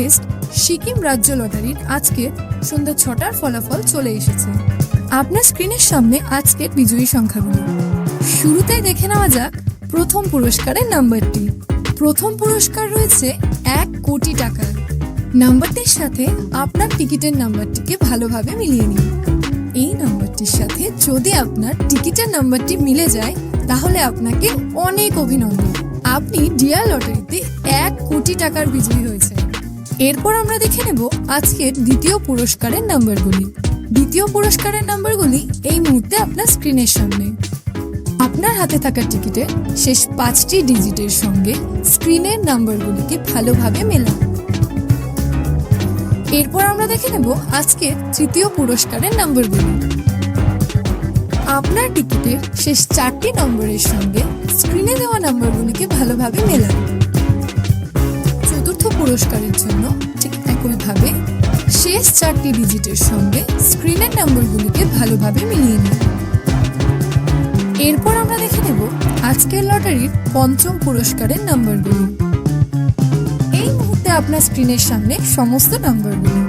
Latest Sikkim রাজ্য লটারির আজকে সন্ধ্যা 6টার ফলাফল চলে এসেছে। আপনার স্ক্রিনের সামনে আজকের বিজয়ী সংখ্যাগুলো। শুরুতেই দেখে নেওয়া যাক প্রথম পুরস্কারের নাম্বারটি। প্রথম পুরস্কার রয়েছে 1 কোটি টাকার। নাম্বারটির সাথে আপনার টিকিটের নাম্বারটিকে ভালোভাবে মিলিয়ে নিন। এই নাম্বারটির সাথে যদি আপনার টিকিটের নাম্বারটি মিলে যায় তাহলে আপনাকে অনেক অভিনন্দন, আপনি ডিয়ার লটারিতে 1 কোটি টাকার বিজয়ী হয়েছে। এরপর আমরা দেখে নেব আজকের দ্বিতীয় পুরস্কারের নাম্বারগুলি। দ্বিতীয় পুরস্কারের নাম্বারগুলি এই মুহূর্তে আপনার স্ক্রিনের সামনে। আপনার হাতে থাকা টিকিটের শেষ 5টি ডিজিটের সঙ্গে স্ক্রিনের নাম্বারগুলিকে ভালোভাবে মেলান। এরপর আমরা দেখে নেব আজকের তৃতীয় পুরস্কারের নাম্বারগুলি। আপনার টিকিটের শেষ 4টি নম্বরের সঙ্গে স্ক্রিনে দেওয়া নাম্বারগুলিকে ভালোভাবে মেলান। চতুর্থ পুরস্কারের জন্য ঠিক একইভাবে শেষ 4টি ডিজিটের সঙ্গে স্ক্রিনের নাম্বারগুলিকে ভালোভাবে মিলিয়ে নিন। এরপর আমরা দেখে নেব আজকের লটারির পঞ্চম পুরস্কারের নাম্বারগুলি। এই মুহূর্তে আপনার স্ক্রিনের সামনে সমস্ত নাম্বারগুলি।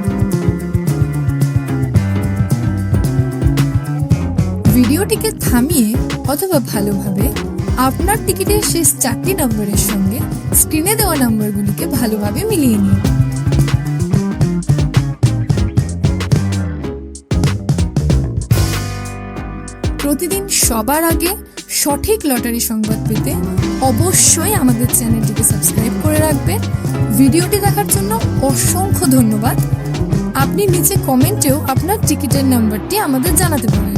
ভিডিওটিকে থামিয়ে অথবা ভালোভাবে আপনার টিকিটের শেষ 4টি নম্বরের সঙ্গে স্ক্রিনে দেওয়া নম্বরগুলিকে ভালোভাবে মিলিয়ে নিন। প্রতিদিন সবার আগে সঠিক লটারি সংবাদ পেতে অবশ্যই আমাদের চ্যানেলটিকে সাবস্ক্রাইব করে রাখবেন। ভিডিওটি দেখার জন্য অসংখ্য ধন্যবাদ। আপনি নিচে কমেন্টেও আপনার টিকিটের নাম্বারটি আমাদের জানাতে পারেন।